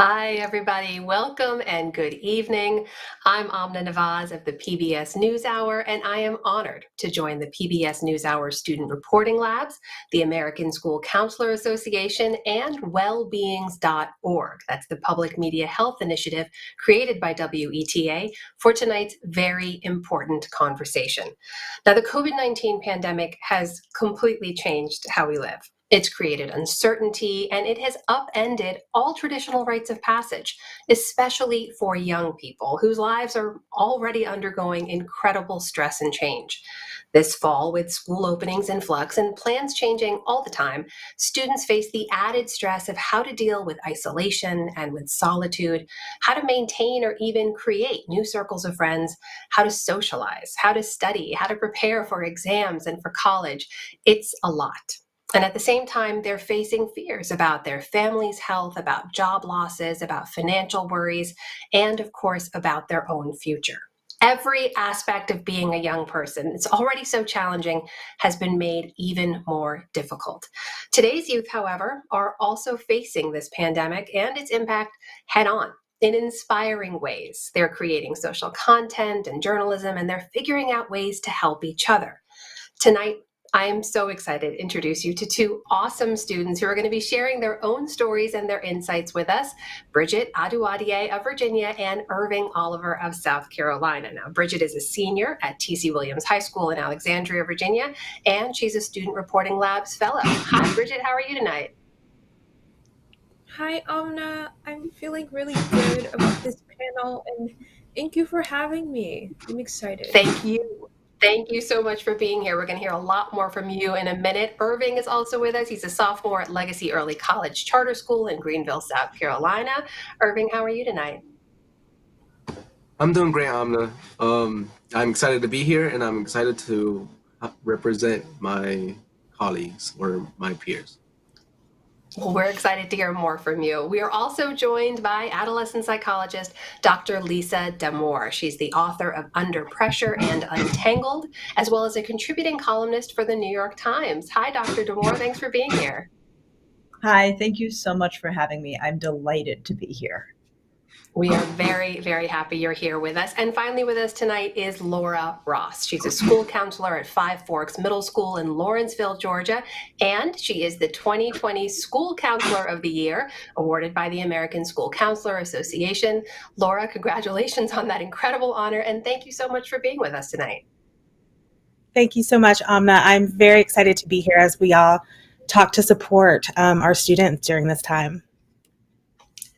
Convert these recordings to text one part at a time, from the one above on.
Hi, everybody. Welcome and good evening. I'm Amna Nawaz of the PBS NewsHour, and I am honored to join the PBS NewsHour Student Reporting Labs, the American School Counselor Association, and wellbeings.org. That's the public media health initiative created by WETA for tonight's very important conversation. Now, the COVID-19 pandemic has completely changed how we live. It's created uncertainty, and it has upended all traditional rites of passage, especially for young people whose lives are already undergoing incredible stress and change. This fall, with school openings in flux and plans changing all the time, students face the added stress of how to deal with isolation and with solitude, how to maintain or even create new circles of friends, how to socialize, how to study, how to prepare for exams and for college. It's a lot. And at the same time, they're facing fears about their family's health, about job losses, about financial worries, and of course, about their own future. Every aspect of being a young person, it's already so challenging, has been made even more difficult. Today's youth, however, are also facing this pandemic and its impact head on in inspiring ways. They're creating social content and journalism, and they're figuring out ways to help each other. Tonight, I am so excited to introduce you to two awesome students who are going to be sharing their own stories and their insights with us, Bridget Aduadier of Virginia and Irving Oliver of South Carolina. Now, Bridget is a senior at T.C. Williams High School in Alexandria, Virginia, and she's a Student Reporting Labs fellow. Hi, Bridget, how are you tonight? Hi, Amna. I'm feeling really good about this panel, and thank you for having me. I'm excited. Thank you. Thank you so much for being here. We're going to hear a lot more from you in a minute. Irving is also with us. He's a sophomore at Legacy Early College Charter School in Greenville, South Carolina. Irving, how are you tonight? I'm doing great, Amna. I'm excited to be here, and I'm excited to represent my colleagues or my peers. Well, we're excited to hear more from you. We are also joined by adolescent psychologist Dr. Lisa Damour. She's the author of Under Pressure and Untangled, as well as a contributing columnist for the New York Times. Hi, Dr. Damour. Thanks for being here. Hi, thank you so much for having me. I'm delighted to be here. We are very, very happy you're here with us. And finally with us tonight is Laura Ross. She's a school counselor at Five Forks Middle School in Lawrenceville, Georgia, and she is the 2020 School Counselor of the Year, awarded by the American School Counselor Association. Laura, congratulations on that incredible honor, and thank you so much for being with us tonight. Thank you so much, Amna. I'm very excited to be here as we all talk to support our students during this time.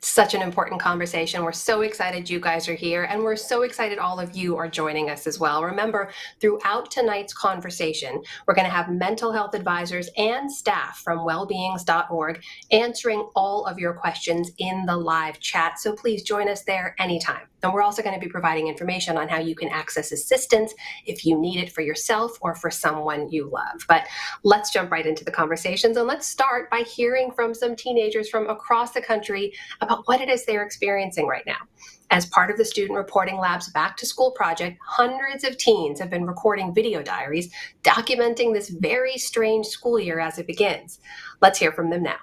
Such an important conversation. We're so excited you guys are here, and we're so excited all of you are joining us as well. Remember, throughout tonight's conversation, we're going to have mental health advisors and staff from wellbeings.org answering all of your questions in the live chat. So please join us there anytime. And we're also going to be providing information on how you can access assistance if you need it for yourself or for someone you love. But let's jump right into the conversations, and let's start by hearing from some teenagers from across the country about what it is they're experiencing right now. As part of the Student Reporting Lab's Back to School project, hundreds of teens have been recording video diaries documenting this very strange school year as it begins. Let's hear from them now.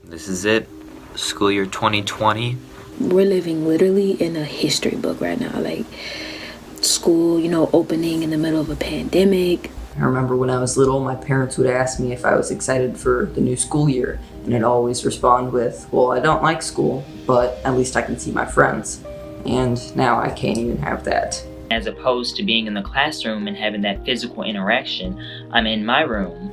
This is it, school year 2020. We're living literally in a history book right now, like school, opening in the middle of a pandemic. I remember when I was little, my parents would ask me if I was excited for the new school year, and I'd always respond with, well, I don't like school, but at least I can see my friends. And now I can't even have that. As opposed to being in the classroom and having that physical interaction, I'm in my room,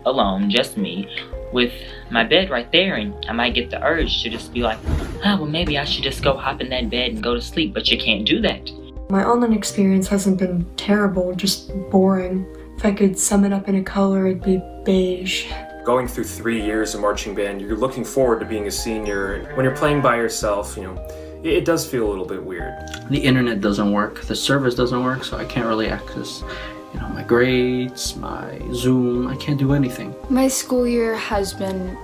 alone, just me, with my bed right there, and I might get the urge to just be like, well, maybe I should just go hop in that bed and go to sleep, but you can't do that. My online experience hasn't been terrible, just boring. If I could sum it up in a color, it'd be beige. Going through 3 years of marching band, you're looking forward to being a senior. When you're playing by yourself, it does feel a little bit weird. The internet doesn't work, the service doesn't work, so I can't really access my grades, my Zoom, I can't do anything. My school year has been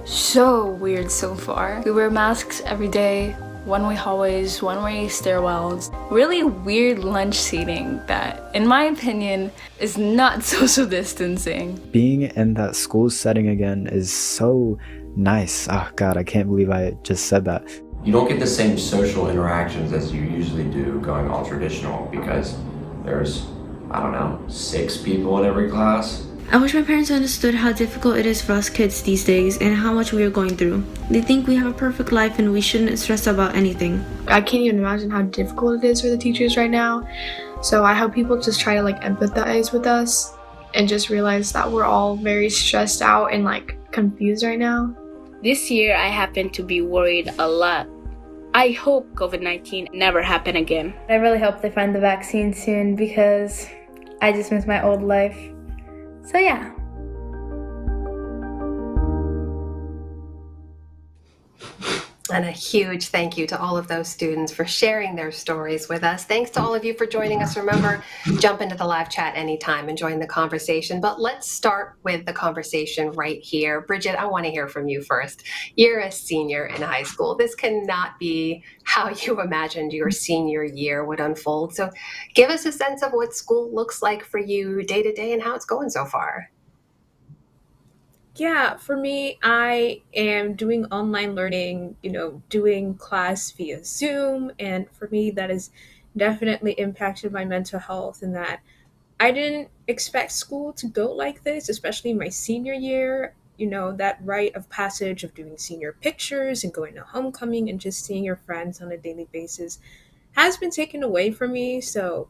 so weird so far. We wear masks every day, one-way hallways, one-way stairwells, really weird lunch seating that, in my opinion, is not social distancing. Being in that school setting again is so nice. Oh God, I can't believe I just said that. You don't get the same social interactions as you usually do going all traditional because there's, I don't know, 6 people in every class. I wish my parents understood how difficult it is for us kids these days and how much we are going through. They think we have a perfect life and we shouldn't stress about anything. I can't even imagine how difficult it is for the teachers right now. So I hope people just try to empathize with us and just realize that we're all very stressed out and confused right now. This year I happen to be worried a lot. I hope COVID-19 never happen again. I really hope they find the vaccine soon because I just miss my old life. So yeah. And a huge thank you to all of those students for sharing their stories with us. Thanks to all of you for joining us. Remember, jump into the live chat anytime and join the conversation. But let's start with the conversation right here. Bridget, I want to hear from you first. You're a senior in high school. This cannot be how you imagined your senior year would unfold. So give us a sense of what school looks like for you day to day and how it's going so far. Yeah, for me, I am doing online learning, doing class via Zoom. And for me, that has definitely impacted my mental health in that I didn't expect school to go like this, especially my senior year. That rite of passage of doing senior pictures and going to homecoming and just seeing your friends on a daily basis has been taken away from me. So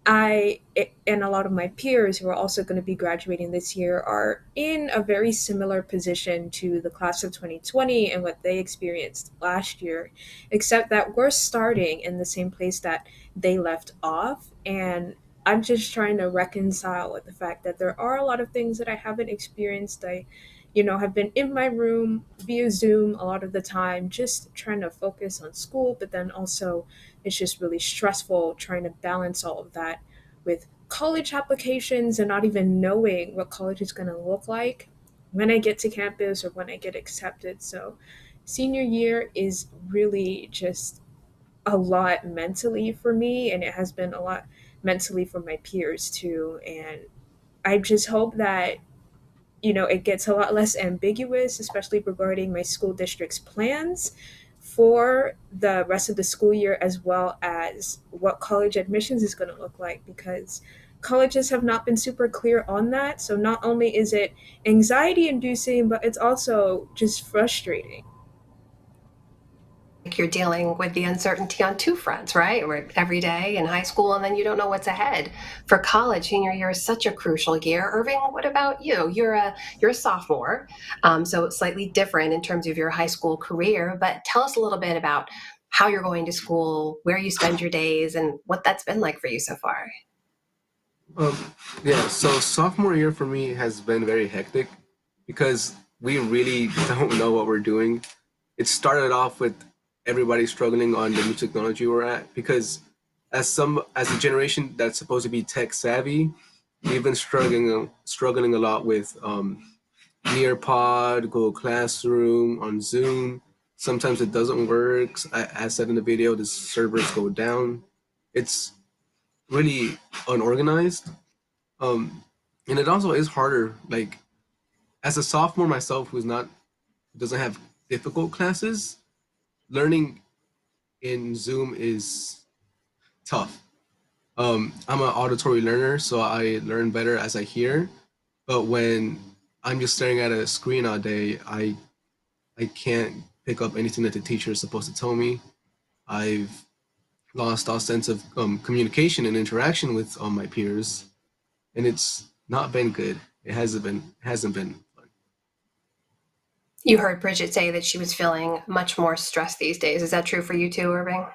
and a lot of my peers who are also going to be graduating this year are in a very similar position to the class of 2020 and what they experienced last year, except that we're starting in the same place that they left off. And I'm just trying to reconcile with the fact that there are a lot of things that I haven't experienced. I have been in my room via Zoom a lot of the time, just trying to focus on school, but then also it's just really stressful trying to balance all of that with college applications and not even knowing what college is going to look like when I get to campus or when I get accepted. So senior year is really just a lot mentally for me, and it has been a lot mentally for my peers too. And I just hope that it gets a lot less ambiguous, especially regarding my school district's plans for the rest of the school year, as well as what college admissions is going to look like, because colleges have not been super clear on that. So not only is it anxiety inducing, but it's also just frustrating. You're dealing with the uncertainty on two fronts, right? We're every day in high school, and then you don't know what's ahead. For college, senior year is such a crucial year. Irving, what about you? You're a sophomore, so it's slightly different in terms of your high school career. But tell us a little bit about how you're going to school, where you spend your days, and what that's been like for you so far. Yeah, so sophomore year for me has been very hectic because we really don't know what we're doing. It started off with everybody struggling on the new technology we're at, because as a generation that's supposed to be tech savvy, we've been struggling a lot with Nearpod, Google Classroom, on Zoom. Sometimes it doesn't work. I said in the video, the servers go down. It's really unorganized. And it also is harder, like as a sophomore myself who doesn't have difficult classes, learning in Zoom is tough. I'm an auditory learner, so I learn better as I hear. But when I'm just staring at a screen all day, I can't pick up anything that the teacher is supposed to tell me. I've lost all sense of communication and interaction with my peers, and it's not been good. It hasn't been fun. You heard Bridget say that she was feeling much more stressed these days. Is that true for you too, Irving?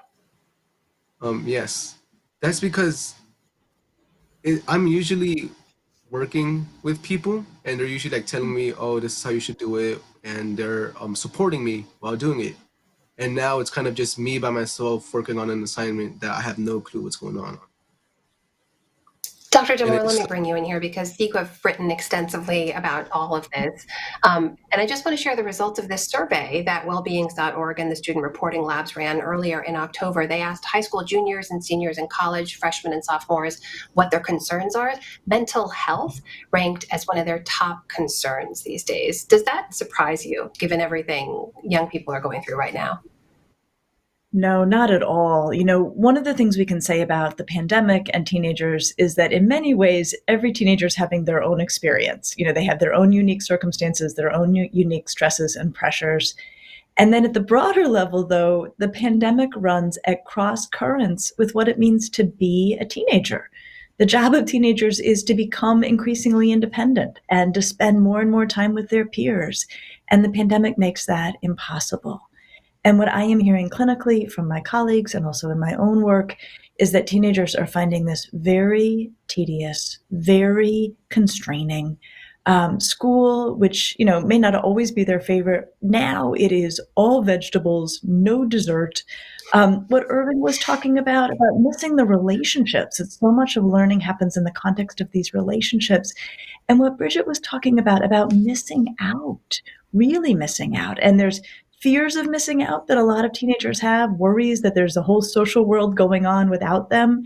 Yes, that's because I'm usually working with people, and they're usually like telling me, "Oh, this is how you should do it," and they're supporting me while doing it. And now it's kind of just me by myself working on an assignment that I have no clue what's going on. Dr. Damour, let me bring you in here because you have written extensively about all of this. And I just want to share the results of this survey that wellbeings.org and the Student Reporting Labs ran earlier in October. They asked high school juniors and seniors in college, freshmen and sophomores, what their concerns are. Mental health ranked as one of their top concerns these days. Does that surprise you, given everything young people are going through right now? No, not at all. One of the things we can say about the pandemic and teenagers is that in many ways, every teenager is having their own experience. They have their own unique circumstances, their own unique stresses and pressures. And then at the broader level, though, the pandemic runs at cross currents with what it means to be a teenager. The job of teenagers is to become increasingly independent and to spend more and more time with their peers. And the pandemic makes that impossible. And what I am hearing clinically from my colleagues and also in my own work is that teenagers are finding this very tedious, very constraining. School, which may not always be their favorite, now it is all vegetables, no dessert. What Irving was talking about missing the relationships. It's so much of learning happens in the context of these relationships. And what Bridget was talking about missing out, really missing out. And there's fears of missing out that a lot of teenagers have, worries that there's a whole social world going on without them.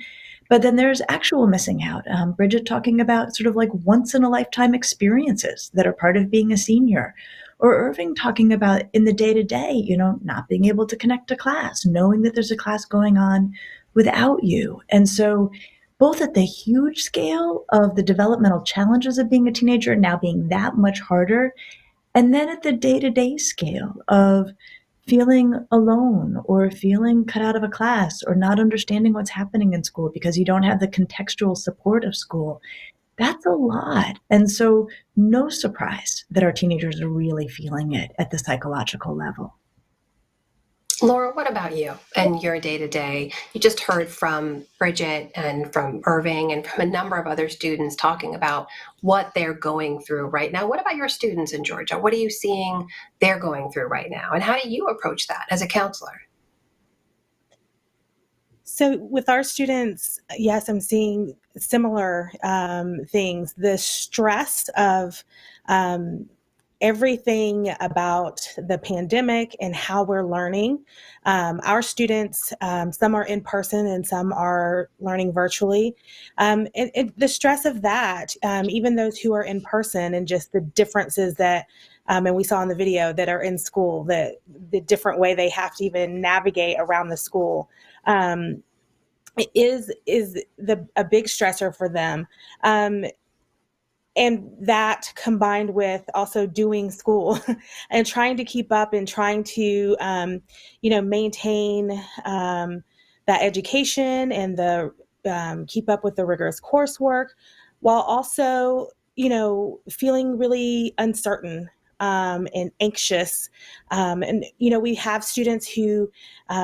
But then there's actual missing out. Bridget talking about sort of like once in a lifetime experiences that are part of being a senior. Or Irving talking about in the day to day, not being able to connect to class, knowing that there's a class going on without you. And so both at the huge scale of the developmental challenges of being a teenager now being that much harder, and then at the day-to-day scale of feeling alone or feeling cut out of a class or not understanding what's happening in school because you don't have the contextual support of school, that's a lot. And so no surprise that our teenagers are really feeling it at the psychological level. Laura, what about you and your day-to-day? You just heard from Bridget and from Irving and from a number of other students talking about what they're going through right now. What about your students in Georgia? What are you seeing they're going through right now? And how do you approach that as a counselor? So with our students, yes, I'm seeing similar things. The stress of everything about the pandemic and how we're learning. Our students, some are in person and some are learning virtually. And the stress of that, even those who are in person and just the differences that, and we saw in the video that are in school, the different way they have to even navigate around the school. Is a big stressor for them. And that combined with also doing school and trying to keep up and trying to, maintain that education and the keep up with the rigorous coursework while also, feeling really uncertain and anxious. We have students who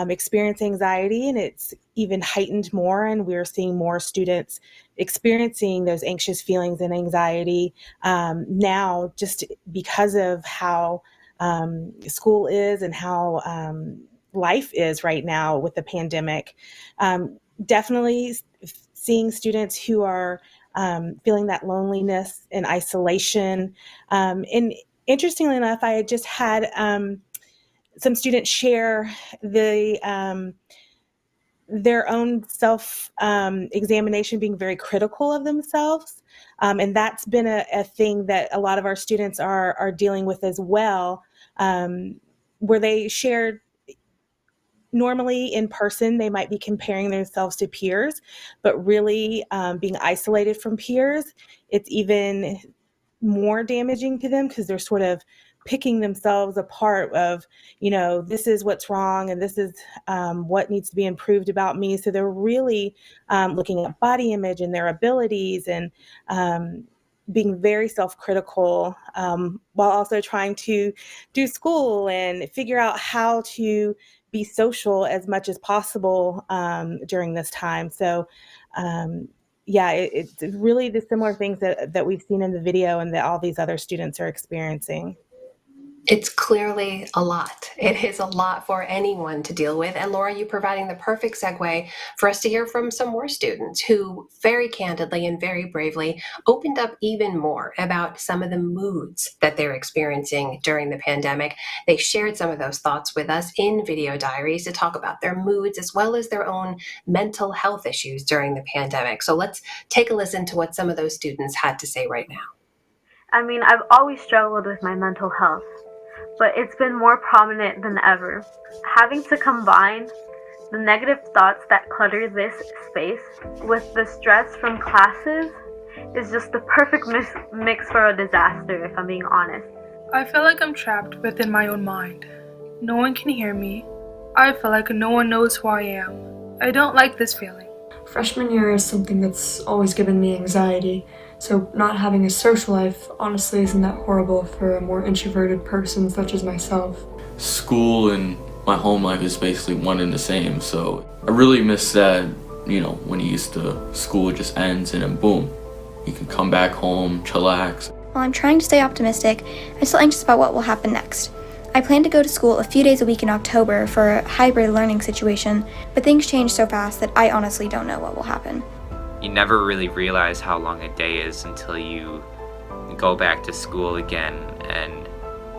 experience anxiety and it's even heightened more. And we're seeing more students experiencing those anxious feelings and anxiety now just because of how school is and how life is right now with the pandemic. Definitely seeing students who are feeling that loneliness and isolation. And interestingly enough, I had just had some students share their own self-examination, being very critical of themselves. And that's been a thing that a lot of our students are dealing with as well, where they shared normally in person, they might be comparing themselves to peers, but really being isolated from peers, it's even more damaging to them because they're sort of picking themselves apart of, this is what's wrong and this is what needs to be improved about me. So they're really looking at body image and their abilities and being very self-critical while also trying to do school and figure out how to be social as much as possible during this time. So it's really the similar things that we've seen in the video and that all these other students are experiencing. It's clearly a lot. It is a lot for anyone to deal with. And Laura, you providing the perfect segue for us to hear from some more students who very candidly and very bravely opened up even more about some of the moods that they're experiencing during the pandemic. They shared some of those thoughts with us in video diaries to talk about their moods as well as their own mental health issues during the pandemic. So let's take a listen to what some of those students had to say right now. I've always struggled with my mental health. but it's been more prominent than ever. Having to combine the negative thoughts that clutter this space with the stress from classes is just the perfect mix for a disaster, if I'm being honest. I feel like I'm trapped within my own mind. No one can hear me. I feel like no one knows who I am. I don't like this feeling. Freshman year is something that's always given me anxiety, so not having a social life honestly isn't that horrible for a more introverted person such as myself. School and my home life is basically one and the same, so I really miss that, when you used to, school just ends and then boom, you can come back home, chillax. While I'm trying to stay optimistic, I'm still anxious about what will happen next. I plan to go to school a few days a week in October for a hybrid learning situation, but things change so fast that I honestly don't know what will happen. You never really realize how long a day is until you go back to school again and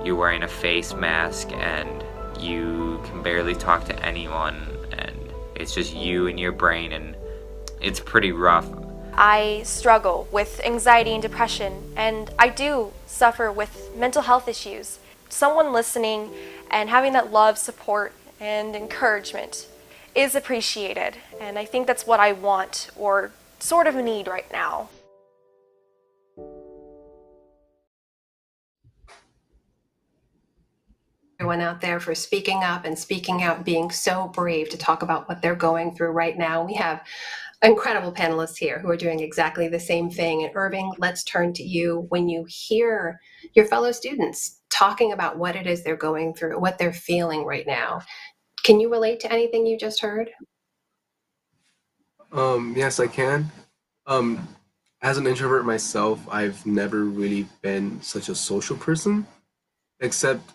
you're wearing a face mask and you can barely talk to anyone and it's just you and your brain, and it's pretty rough. I struggle with anxiety and depression, and I do suffer with mental health issues. Someone listening and having that love, support, and encouragement is appreciated, and I think that's what I want or sort of need right now. Everyone out there for speaking up and speaking out, being so brave to talk about what they're going through right now. We have incredible panelists here who are doing exactly the same thing. And Irving, let's turn to you. When you hear your fellow students talking about what it is they're going through, what they're feeling right now, can you relate to anything you just heard? Yes, I can. As an introvert myself, I've never really been such a social person, except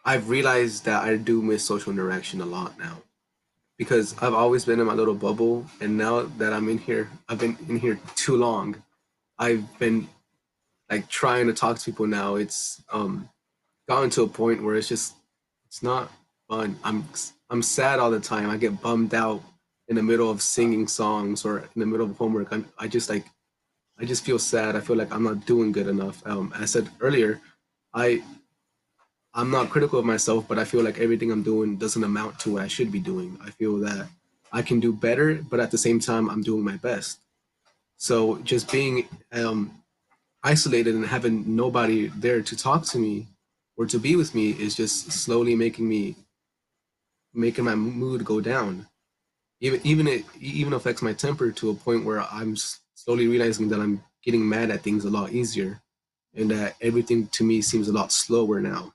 I've realized that I do miss social interaction a lot now, because I've always been in my little bubble, and now that I'm in here, I've been in here too long. I've been like trying to talk to people now. It's gotten to a point where it's not fun. I'm sad all the time. I get bummed out in the middle of singing songs or in the middle of homework. I just feel sad. I feel like I'm not doing good enough. As I said earlier, I'm not critical of myself, but I feel like everything I'm doing doesn't amount to what I should be doing. I feel that I can do better, but at the same time, I'm doing my best. So just being isolated and having nobody there to talk to me or to be with me is just slowly making my mood go down. Even affects my temper to a point where I'm slowly realizing that I'm getting mad at things a lot easier, and that everything to me seems a lot slower now.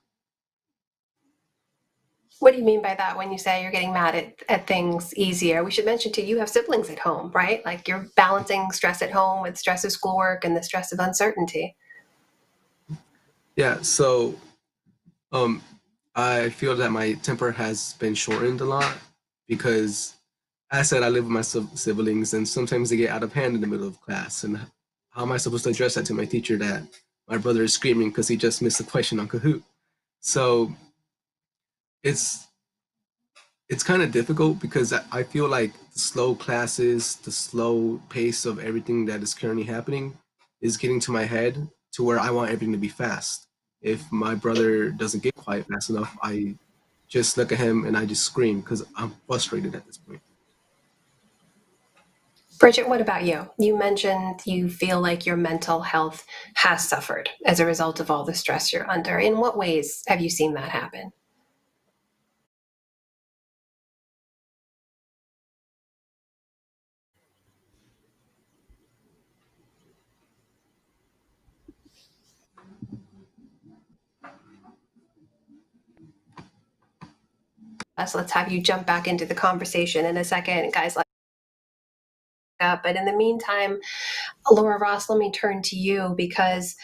What do you mean by that when you say you're getting mad at things easier? We should mention too, you have siblings at home, right? Like you're balancing stress at home with stress of schoolwork and the stress of uncertainty. Yeah, so I feel that my temper has been shortened a lot because, as I said, I live with my siblings, and sometimes they get out of hand in the middle of class. And how am I supposed to address that to my teacher that my brother is screaming because he just missed a question on Kahoot? So it's kind of difficult because I feel like the slow classes, the slow pace of everything that is currently happening is getting to my head to where I want everything to be fast. If my brother doesn't get quiet fast enough, I just look at him and I just scream because I'm frustrated at this point. Bridget, what about you? You mentioned you feel like your mental health has suffered as a result of all the stress you're under. In what ways have you seen that happen? Let's have you jump back into the conversation in a second, guys. But in the meantime, Laura Ross, let me turn to you because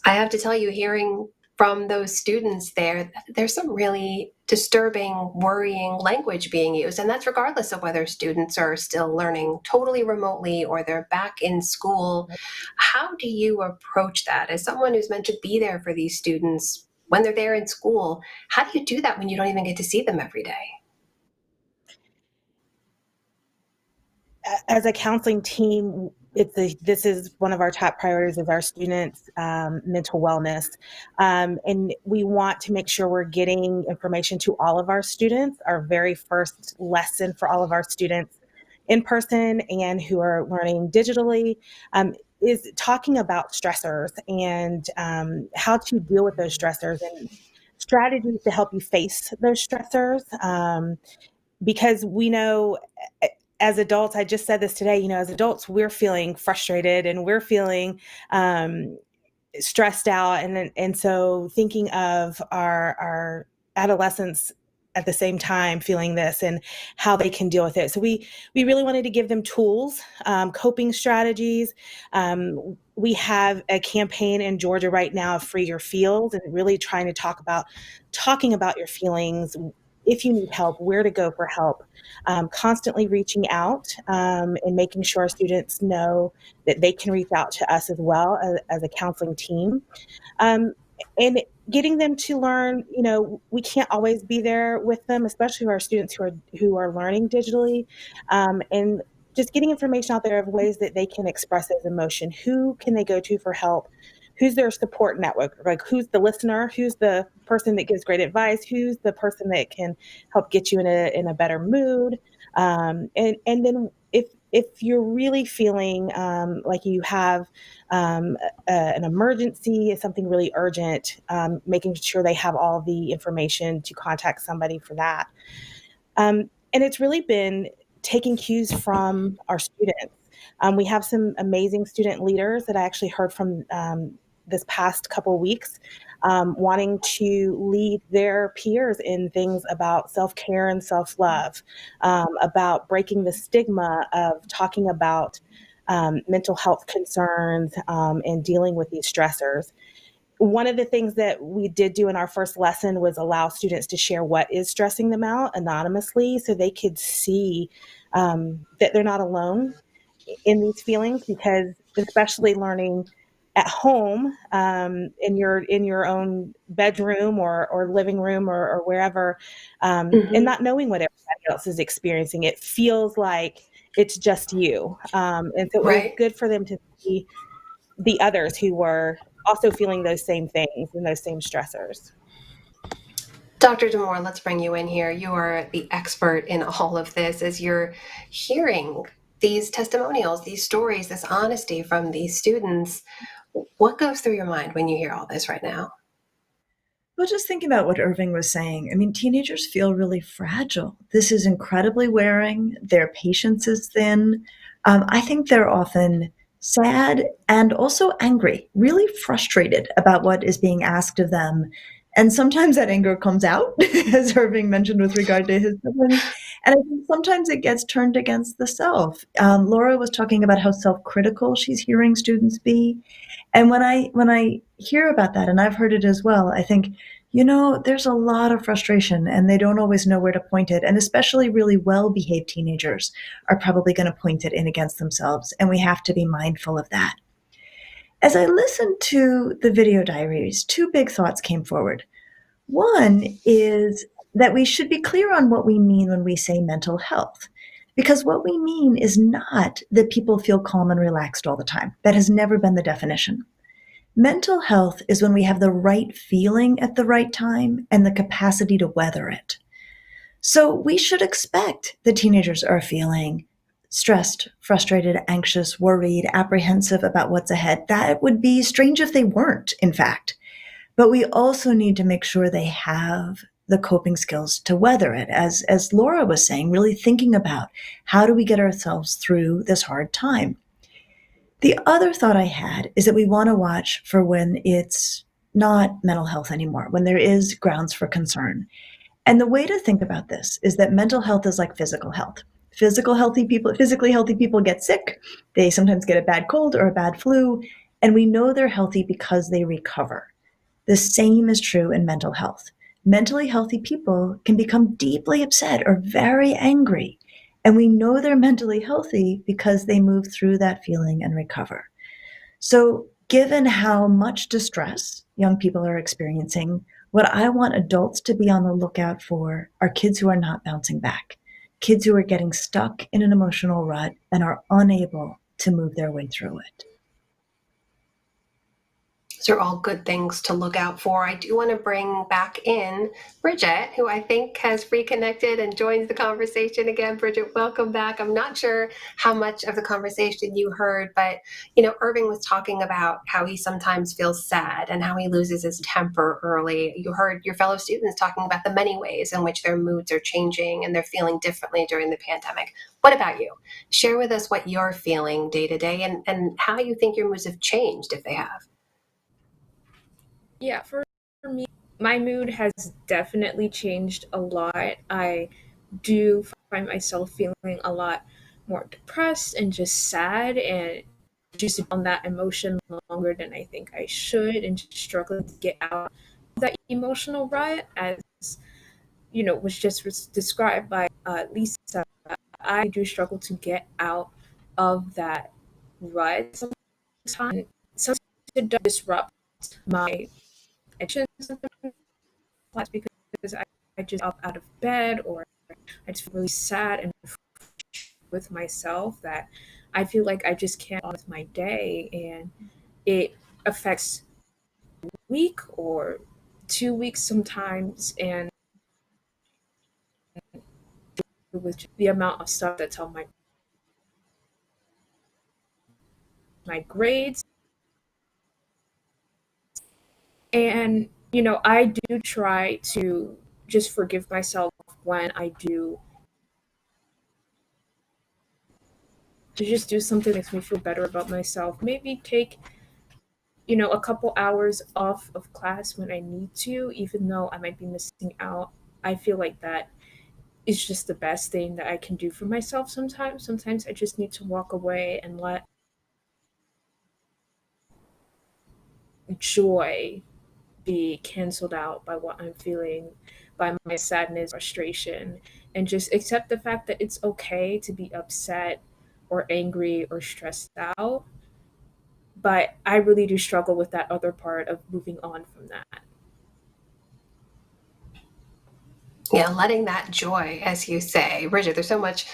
I have to tell you, hearing from those students there's some really disturbing, worrying language being used. And that's regardless of whether students are still learning totally remotely or they're back in school. How do you approach that? As someone who's meant to be there for these students when they're there in school, how do you do that when you don't even get to see them every day? As a counseling team, this is one of our top priorities is our students' mental wellness. And we want to make sure we're getting information to all of our students. Our very first lesson for all of our students in person and who are learning digitally is talking about stressors and how to deal with those stressors and strategies to help you face those stressors. Because we know as adults, I just said this today, as adults, we're feeling frustrated and we're feeling stressed out. And so thinking of our adolescents at the same time feeling this and how they can deal with it. So we really wanted to give them tools, coping strategies. We have a campaign in Georgia right now of Free Your Feels, and really trying to talking about your feelings. If you need help, where to go for help, constantly reaching out and making sure students know that they can reach out to us as well as a counseling team. And getting them to learn, we can't always be there with them, especially our students who are learning digitally, and just getting information out there of ways that they can express those emotion. Who can they go to for help? Who's their support network? Like, who's the listener? Who's the person that gives great advice? Who's the person that can help get you in a better mood? And then if you're really feeling like you have an emergency, something really urgent, making sure they have all the information to contact somebody for that. And it's really been taking cues from our students. We have some amazing student leaders that I actually heard from this past couple of weeks, wanting to lead their peers in things about self-care and self-love, about breaking the stigma of talking about mental health concerns and dealing with these stressors. One of the things that we did do in our first lesson was allow students to share what is stressing them out anonymously so they could see that they're not alone in these feelings, because especially learning at home in your own bedroom or living room or wherever, and not knowing what everybody else is experiencing, it feels like it's just you. And so it was good for them to see the others who were also feeling those same things and those same stressors. Dr. Damour, let's bring you in here. You are the expert in all of this. As you're hearing these testimonials, these stories, this honesty from these students, what goes through your mind when you hear all this right now? Well, just thinking about what Irving was saying, I mean, teenagers feel really fragile. This is incredibly wearing. Their patience is thin. I think they're often sad and also angry, really frustrated about what is being asked of them. And sometimes that anger comes out, as Irving mentioned with regard to his siblings. And I think sometimes it gets turned against the self. Laura was talking about how self-critical she's hearing students be. And when I hear about that, and I've heard it as well, I think, there's a lot of frustration and they don't always know where to point it. And especially really well-behaved teenagers are probably going to point it in against themselves. And we have to be mindful of that. As I listened to the video diaries, two big thoughts came forward. One is that we should be clear on what we mean when we say mental health. Because what we mean is not that people feel calm and relaxed all the time. That has never been the definition. Mental health is when we have the right feeling at the right time and the capacity to weather it. So we should expect that teenagers are feeling stressed, frustrated, anxious, worried, apprehensive about what's ahead. That would be strange if they weren't, in fact. But we also need to make sure they have the coping skills to weather it. As Laura was saying, really thinking about how do we get ourselves through this hard time. The other thought I had is that we want to watch for when it's not mental health anymore, when there is grounds for concern. And the way to think about this is that mental health is like physical health. Physically healthy people get sick. They sometimes get a bad cold or a bad flu, and we know they're healthy because they recover. The same is true in mental health. Mentally healthy people can become deeply upset or very angry, and we know they're mentally healthy because they move through that feeling and recover. So given how much distress young people are experiencing, what I want adults to be on the lookout for are kids who are not bouncing back, kids who are getting stuck in an emotional rut and are unable to move their way through it. These are all good things to look out for. I do want to bring back in Bridget, who I think has reconnected and joins the conversation again. Bridget, welcome back. I'm not sure how much of the conversation you heard, but Irving was talking about how he sometimes feels sad and how he loses his temper early. You heard your fellow students talking about the many ways in which their moods are changing and they're feeling differently during the pandemic. What about you? Share with us what you're feeling day to day and how you think your moods have changed, if they have. Yeah, for me, my mood has definitely changed a lot. I do find myself feeling a lot more depressed and just sad and just on that emotion longer than I think I should and just struggling to get out of that emotional rut as was just described by Lisa. I do struggle to get out of that rut sometimes. Sometimes it does disrupt my actions because I just up out of bed or I just feel really sad and with myself that I feel like I just can't on with my day and it affects a week or 2 weeks sometimes and with the amount of stuff that's on my grades and I do try to just forgive myself when I do to just do something that makes me feel better about myself. Maybe take, a couple hours off of class when I need to, even though I might be missing out. I feel like that is just the best thing that I can do for myself sometimes. Sometimes I just need to walk away and let joy be canceled out by what I'm feeling, by my sadness, frustration, and just accept the fact that it's okay to be upset or angry or stressed out. But I really do struggle with that other part of moving on from that. Yeah, letting that joy, as you say, Bridget, there's so much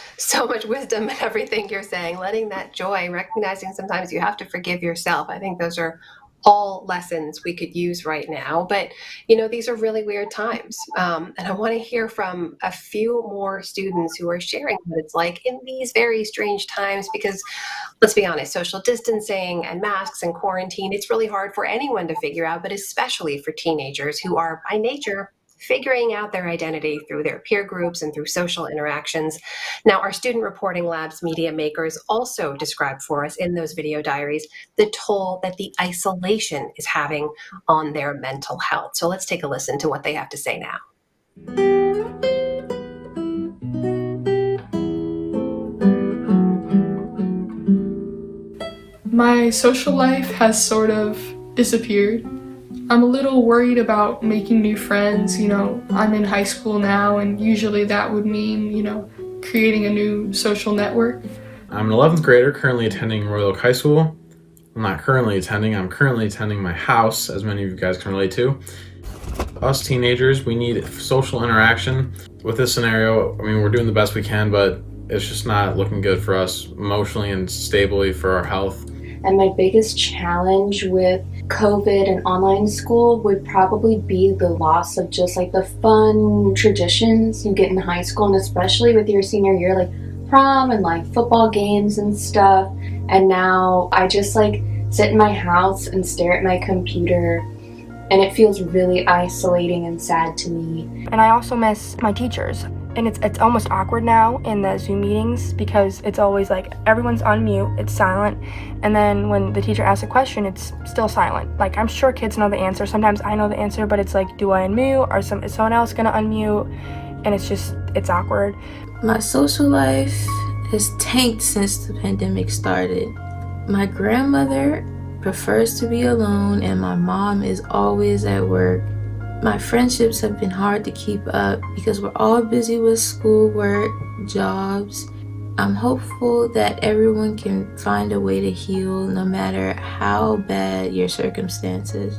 wisdom in everything you're saying. Letting that joy, recognizing sometimes you have to forgive yourself. I think those are all lessons we could use right now. But these are really weird times, and I want to hear from a few more students who are sharing what it's like in these very strange times. Because let's be honest, social distancing and masks and quarantine, it's really hard for anyone to figure out, but especially for teenagers who are by nature figuring out their identity through their peer groups and through social interactions. Now, our student reporting labs media makers also described for us in those video diaries the toll that the isolation is having on their mental health. So let's take a listen to what they have to say now. My social life has sort of disappeared. I'm a little worried about making new friends. I'm in high school now, and usually that would mean, creating a new social network. I'm an 11th grader currently attending Royal Oak High School. I'm not currently attending, I'm currently attending my house, as many of you guys can relate to. Us teenagers, we need social interaction. With this scenario, we're doing the best we can, but it's just not looking good for us emotionally and stably for our health. And my biggest challenge with COVID and online school would probably be the loss of just like the fun traditions you get in high school, and especially with your senior year, like prom and like football games and stuff. And now I just like sit in my house and stare at my computer, and it feels really isolating and sad to me. And I also miss my teachers. And it's almost awkward now in the Zoom meetings because it's always like everyone's on mute, it's silent, and then when the teacher asks a question, it's still silent. Like, I'm sure kids know the answer. Sometimes I know the answer, but it's like, do I unmute? Or is someone else gonna unmute? And it's awkward. My social life has tanked since the pandemic started. My grandmother prefers to be alone, and my mom is always at work. My friendships have been hard to keep up because we're all busy with schoolwork, jobs. I'm hopeful that everyone can find a way to heal no matter how bad your circumstances.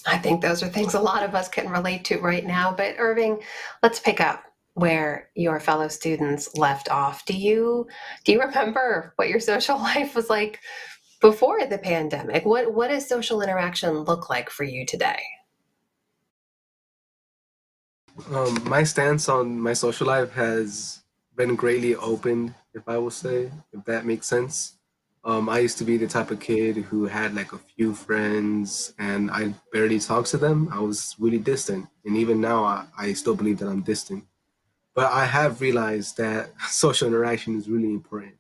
I think those are things a lot of us can relate to right now. But Irving, let's pick up where your fellow students left off. Do you remember what your social life was like before the pandemic? What does social interaction look like for you today? My stance on my social life has been greatly opened, if I will say, if that makes sense. I used to be the type of kid who had like a few friends and I barely talked to them. I was really distant. And even now, I still believe that I'm distant. But I have realized that social interaction is really important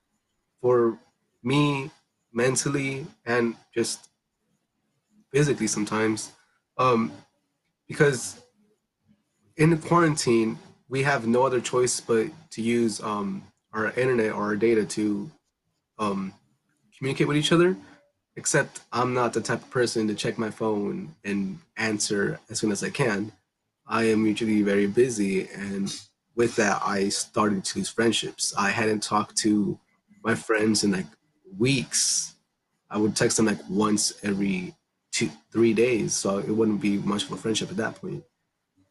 for me mentally and just physically sometimes. Um, because in the quarantine, we have no other choice but to use our internet or our data to um, communicate with each other. Except I'm not the type of person to check my phone and answer as soon as I can. I am usually very busy, and with that, I started to lose friendships. I hadn't talked to my friends in like weeks. I would text them like once every 3 days, so it wouldn't be much of a friendship at that point.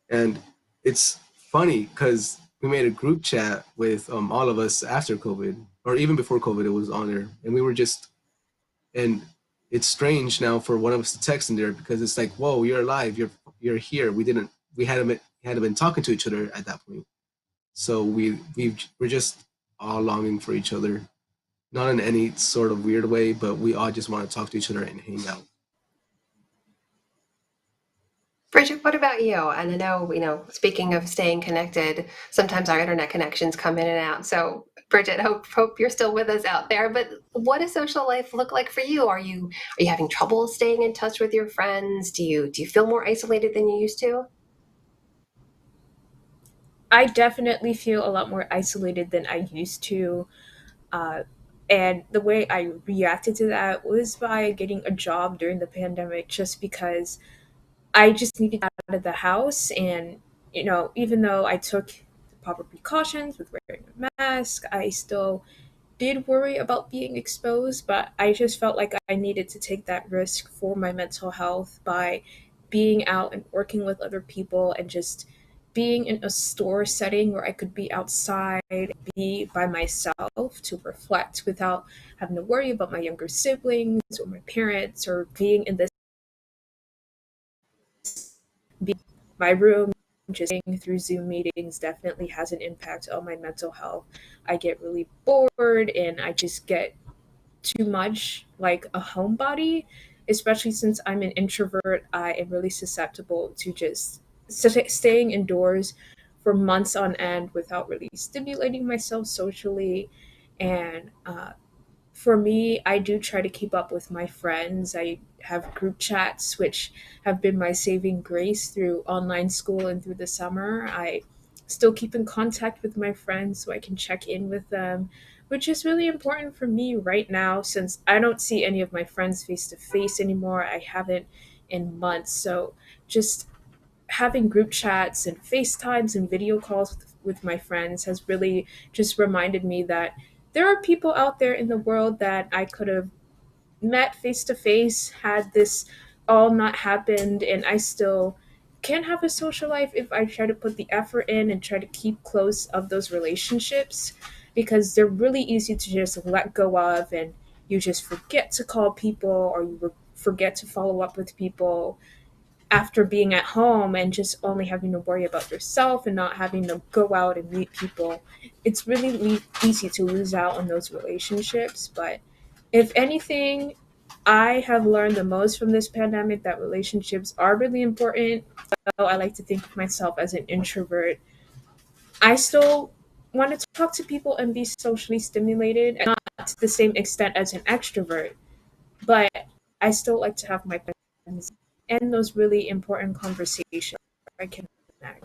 And it's funny because we made a group chat with all of us after COVID, or even before COVID, it was on there, and we were just and it's strange now for one of us to text in there because it's like, whoa, you're alive, you're here. We hadn't been talking to each other at that point, so we're just all longing for each other, not in any sort of weird way, but we all just want to talk to each other and hang out. Bridget, what about you? And I know, speaking of staying connected, sometimes our internet connections come in and out. So, Bridget, hope you're still with us out there. But what does social life look like for you? Are you having trouble staying in touch with your friends? Do you feel more isolated than you used to? I definitely feel a lot more isolated than I used to. Uh, and the way I reacted to that was by getting a job during the pandemic, just because I just needed out of the house. And, even though I took the proper precautions with wearing a mask, I still did worry about being exposed, but I just felt like I needed to take that risk for my mental health by being out and working with other people and just being in a store setting where I could be outside, be by myself to reflect without having to worry about my younger siblings or my parents, or being in this my room. Just being through Zoom meetings definitely has an impact on my mental health. I get really bored and I just get too much like a homebody, especially since I'm an introvert. I am really susceptible to just staying indoors for months on end without really stimulating myself socially. And for me, I do try to keep up with my friends. I have group chats, which have been my saving grace through online school and through the summer. I still keep in contact with my friends so I can check in with them, which is really important for me right now since I don't see any of my friends face to face anymore. I haven't in months. So just having group chats and FaceTimes and video calls with my friends has really just reminded me that there are people out there in the world that I could have met face to face had this all not happened, and I still can have a social life if I try to put the effort in and try to keep close of those relationships, because they're really easy to just let go of, and you just forget to call people, or you forget to follow up with people after being at home and just only having to worry about yourself and not having to go out and meet people. It's really easy to lose out on those relationships. But if anything, I have learned the most from this pandemic that relationships are really important. Though I like to think of myself as an introvert, I still want to talk to people and be socially stimulated, and not to the same extent as an extrovert, but I still like to have my friends and those really important conversations where I can connect.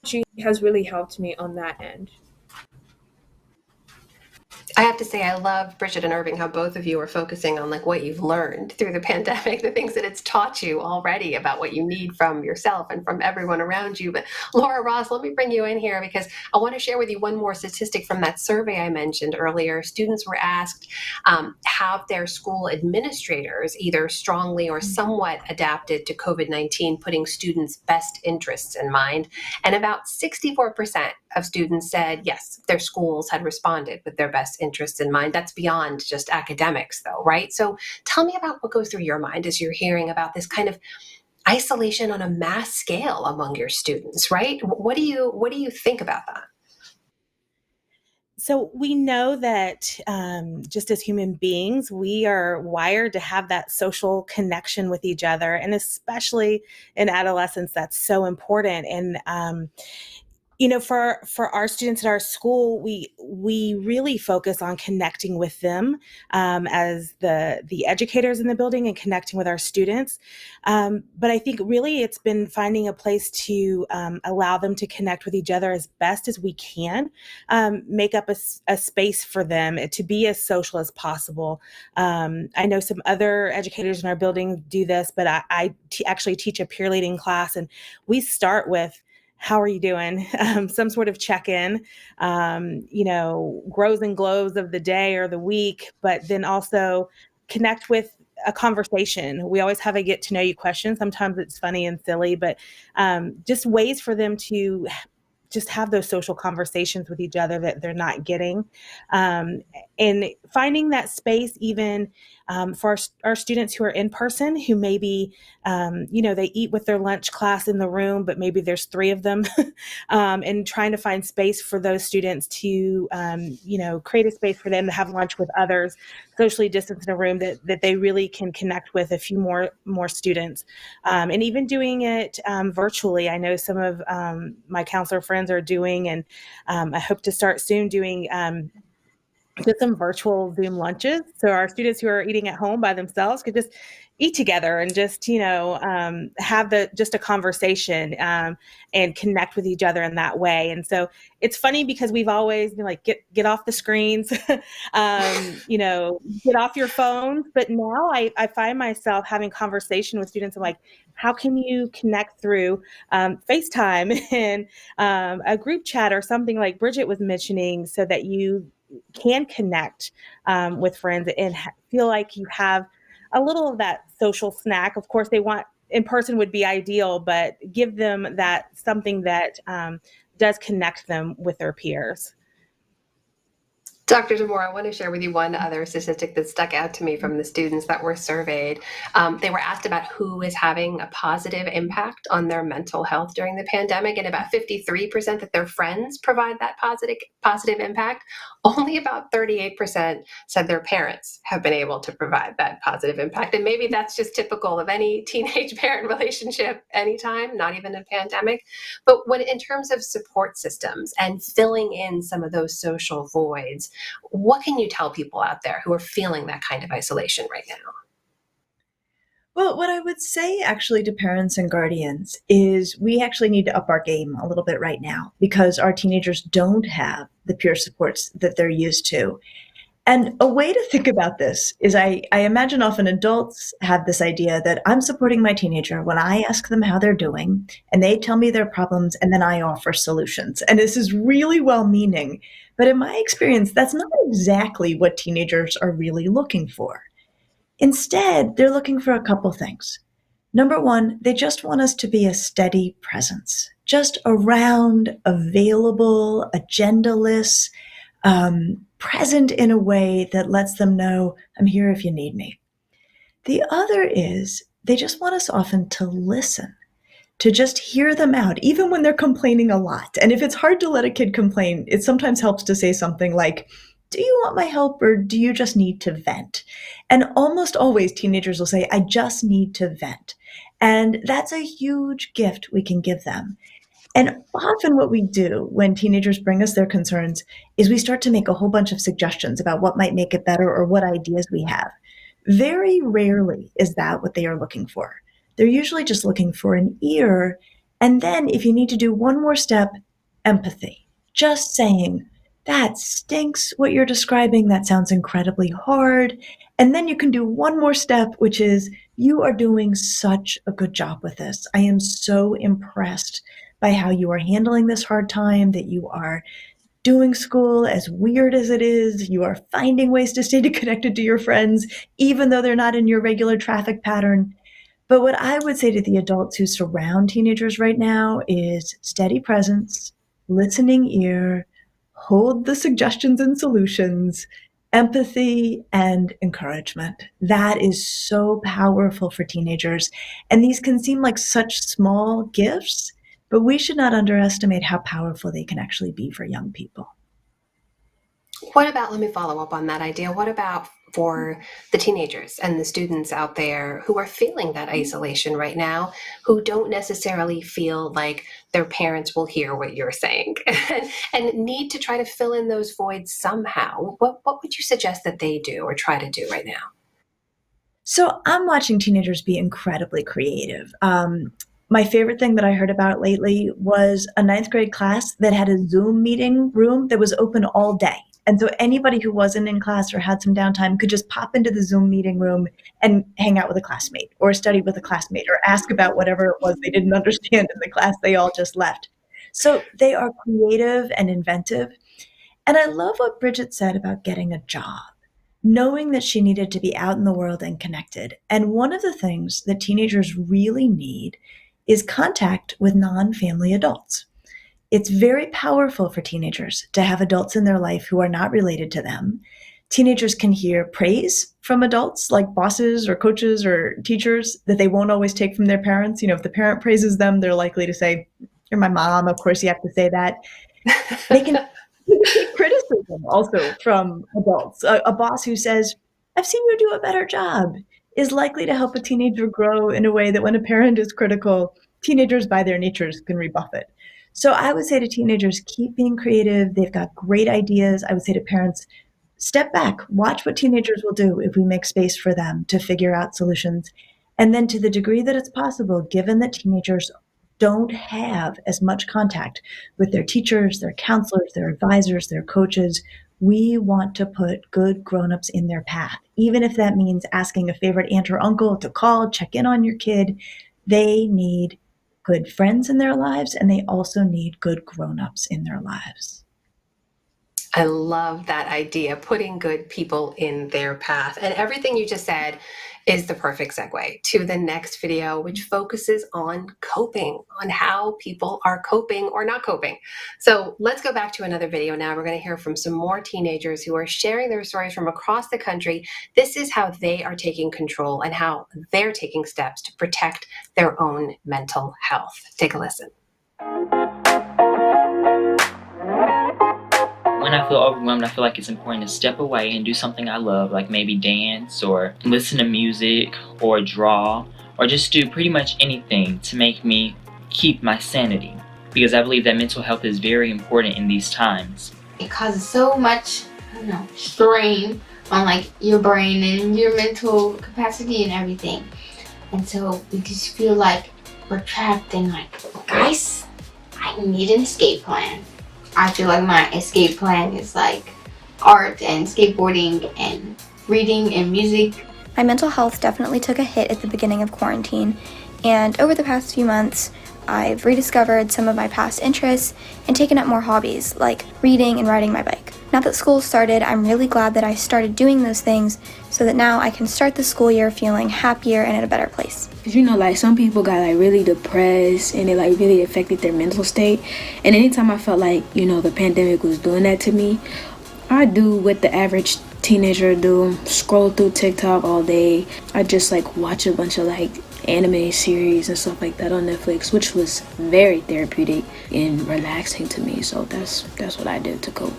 She has really helped me on that end. I have to say, I love Bridget and Irving, how both of you are focusing on like what you've learned through the pandemic, the things that it's taught you already about what you need from yourself and from everyone around you. But Laura, Ross, let me bring you in here because I want to share with you one more statistic from that survey I mentioned earlier. Students were asked, have their school administrators either strongly or somewhat adapted to COVID-19, putting students' best interests in mind. And about 64% of students said yes, their schools had responded with their best interests in mind. That's beyond just academics, though, right? So tell me about what goes through your mind as you're hearing about this kind of isolation on a mass scale among your students, right? What do you think about that? So we know that just as human beings, we are wired to have that social connection with each other, and especially in adolescence, that's so important. And for our students at our school, we really focus on connecting with them as the educators in the building and connecting with our students. But I think really it's been finding a place to allow them to connect with each other as best as we can, make up a space for them to be as social as possible. I know some other educators in our building do this, but I actually teach a peer leading class, and we start with, how are you doing? Some sort of check-in, grows and glows of the day or the week, but then also connect with a conversation. We always have a get to know you question. Sometimes it's funny and silly, but just ways for them to just have those social conversations with each other that they're not getting. And finding that space even for our students who are in person, who maybe, they eat with their lunch class in the room, but maybe there's 3 of them, and trying to find space for those students to, create a space for them to have lunch with others, socially distanced in a room that they really can connect with a few more students. And even doing it virtually. I know some of my counselor friends are doing, and I hope to start soon doing just some virtual Zoom lunches. So our students who are eating at home by themselves could just eat together and just, have just a conversation and connect with each other in that way. And so it's funny because we've always been like, get off the screens, get off your phones. But now I find myself having conversation with students. I'm like, how can you connect through FaceTime and a group chat or something like Bridget was mentioning, so that you can connect with friends and feel like you have a little of that social snack. Of course, they want in person would be ideal, but give them that something that does connect them with their peers. Dr. Damour, I want to share with you one other statistic that stuck out to me from the students that were surveyed. They were asked about who is having a positive impact on their mental health during the pandemic, and about 53% that their friends provide that positive impact. Only about 38% said their parents have been able to provide that positive impact. And maybe that's just typical of any teenage parent relationship anytime, not even a pandemic. But when in terms of support systems and filling in some of those social voids, what can you tell people out there who are feeling that kind of isolation right now? Well, what I would say actually to parents and guardians is we actually need to up our game a little bit right now, because our teenagers don't have the peer supports that they're used to. And a way to think about this is I imagine often adults have this idea that I'm supporting my teenager when I ask them how they're doing and they tell me their problems and then I offer solutions. And this is really well-meaning. But in my experience, that's not exactly what teenagers are really looking for. Instead, they're looking for a couple things. Number one, they just want us to be a steady presence, just around, available, agendaless, present in a way that lets them know I'm here if you need me. The other is they just want us often to listen, to just hear them out, even when they're complaining a lot. And if it's hard to let a kid complain, it sometimes helps to say something like, do you want my help or do you just need to vent? And almost always teenagers will say, I just need to vent. And that's a huge gift we can give them. And often what we do when teenagers bring us their concerns is we start to make a whole bunch of suggestions about what might make it better or what ideas we have. Very rarely is that what they are looking for. They're usually just looking for an ear. And then if you need to do one more step, empathy. Just saying, that stinks what you're describing. That sounds incredibly hard. And then you can do one more step, which is you are doing such a good job with this. I am so impressed by how you are handling this hard time, that you are doing school as weird as it is. You are finding ways to stay connected to your friends, even though they're not in your regular traffic pattern. But what I would say to the adults who surround teenagers right now is steady presence, listening ear, hold the suggestions and solutions, empathy, and encouragement. That is so powerful for teenagers. And these can seem like such small gifts, but we should not underestimate how powerful they can actually be for young people. What about, let me follow up on that idea. What about for the teenagers and the students out there who are feeling that isolation right now, who don't necessarily feel like their parents will hear what you're saying and need to try to fill in those voids somehow? What would you suggest that they do or try to do right now? So I'm watching teenagers be incredibly creative. My favorite thing that I heard about lately was a ninth grade class that had a Zoom meeting room that was open all day. And so anybody who wasn't in class or had some downtime could just pop into the Zoom meeting room and hang out with a classmate or study with a classmate or ask about whatever it was they didn't understand in the class they all just left. So they are creative and inventive. And I love what Bridget said about getting a job, knowing that she needed to be out in the world and connected. And one of the things that teenagers really need is contact with non-family adults. It's very powerful for teenagers to have adults in their life who are not related to them. Teenagers can hear praise from adults like bosses or coaches or teachers that they won't always take from their parents. If the parent praises them, they're likely to say, "You're my mom, of course you have to say that." They can take criticism also from adults. A boss who says, "I've seen you do a better job," is likely to help a teenager grow in a way that when a parent is critical, teenagers by their natures can rebuff it. So I would say to teenagers, keep being creative. They've got great ideas. I would say to parents, step back, watch what teenagers will do if we make space for them to figure out solutions. And then to the degree that it's possible, given that teenagers don't have as much contact with their teachers, their counselors, their advisors, their coaches, we want to put good grown-ups in their path. Even if that means asking a favorite aunt or uncle to call, check in on your kid, they need good friends in their lives, and they also need good grown-ups in their lives. I love that idea, putting good people in their path. And everything you just said is the perfect segue to the next video, which focuses on coping, on how people are coping or not coping. So let's go back to another video now. We're going to hear from some more teenagers who are sharing their stories from across the country. This is how they are taking control and how they're taking steps to protect their own mental health. Take a listen. When I feel overwhelmed, I feel like it's important to step away and do something I love, like maybe dance or listen to music or draw or just do pretty much anything to make me keep my sanity, because I believe that mental health is very important in these times. It causes so much, strain on like your brain and your mental capacity and everything. And so we just feel like we're trapped and like, guys, I need an escape plan. I feel like my escape plan is like art and skateboarding and reading and music. My mental health definitely took a hit at the beginning of quarantine, and over the past few months, I've rediscovered some of my past interests and taken up more hobbies like reading and riding my bike. Now that school started, I'm really glad that I started doing those things so that now I can start the school year feeling happier and in a better place. Like some people got like really depressed and it like really affected their mental state. And anytime I felt like, the pandemic was doing that to me, I do what the average teenager do, scroll through TikTok all day. I just like watch a bunch of like anime series and stuff like that on Netflix, which was very therapeutic and relaxing to me. So that's what I did to cope.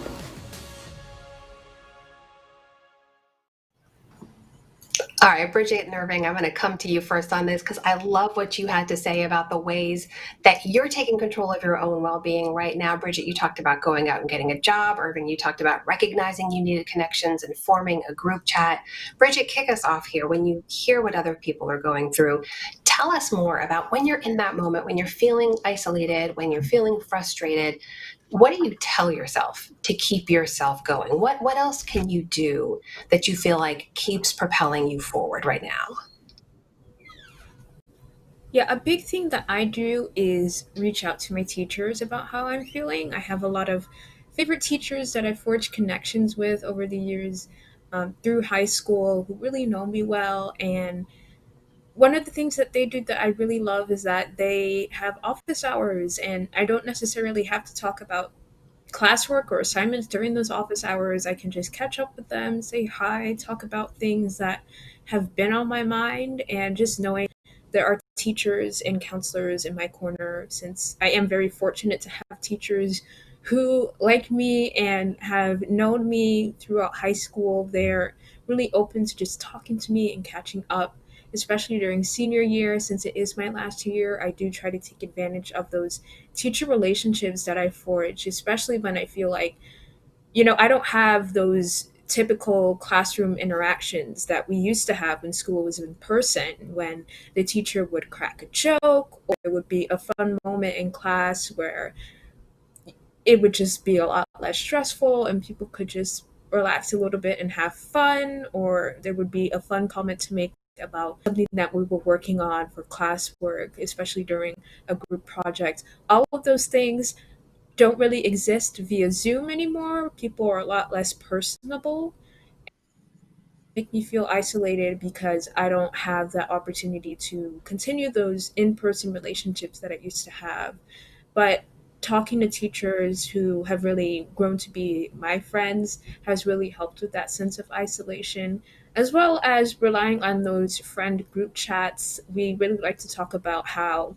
All right, Bridget and Irving, I'm going to come to you first on this because I love what you had to say about the ways that you're taking control of your own well-being right now. Bridget, you talked about going out and getting a job. Irving, you talked about recognizing you needed connections and forming a group chat. Bridget, kick us off here. When you hear what other people are going through, tell us more about when you're in that moment, when you're feeling isolated, when you're feeling frustrated. What do you tell yourself to keep yourself going? What else can you do that you feel like keeps propelling you forward right now? Yeah, a big thing that I do is reach out to my teachers about how I'm feeling. I have a lot of favorite teachers that I've forged connections with over the years through high school who really know me well. And one of the things that they do that I really love is that they have office hours, and I don't necessarily have to talk about classwork or assignments during those office hours. I can just catch up with them, say hi, talk about things that have been on my mind, and just knowing there are teachers and counselors in my corner, since I am very fortunate to have teachers who like me and have known me throughout high school. They're really open to just talking to me and catching up, especially during senior year. Since it is my last year, I do try to take advantage of those teacher relationships that I forge, especially when I feel like, I don't have those typical classroom interactions that we used to have when school was in person, when the teacher would crack a joke, or it would be a fun moment in class where it would just be a lot less stressful and people could just relax a little bit and have fun, or there would be a fun comment to make about something that we were working on for classwork, especially during a group project. All of those things don't really exist via Zoom anymore. People are a lot less personable. Make me feel isolated because I don't have that opportunity to continue those in-person relationships that I used to have. But talking to teachers who have really grown to be my friends has really helped with that sense of isolation, as well as relying on those friend group chats. We really like to talk about how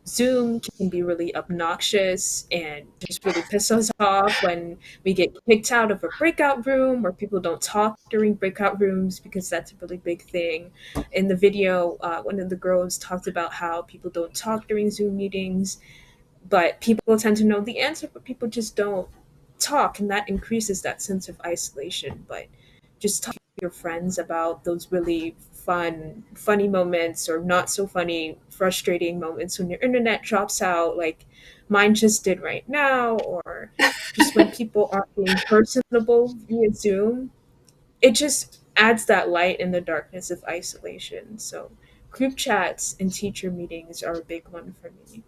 Zoom can be really obnoxious and just really piss us off when we get kicked out of a breakout room, or people don't talk during breakout rooms, because that's a really big thing. In the video, one of the girls talked about how people don't talk during Zoom meetings, but people tend to know the answer, but people just don't talk, and that increases that sense of isolation. But just talk to your friends about those really funny moments, or not so funny, frustrating moments when your internet drops out, like mine just did right now, or just when people aren't being personable via Zoom. It just adds that light in the darkness of isolation. So group chats and teacher meetings are a big one for me.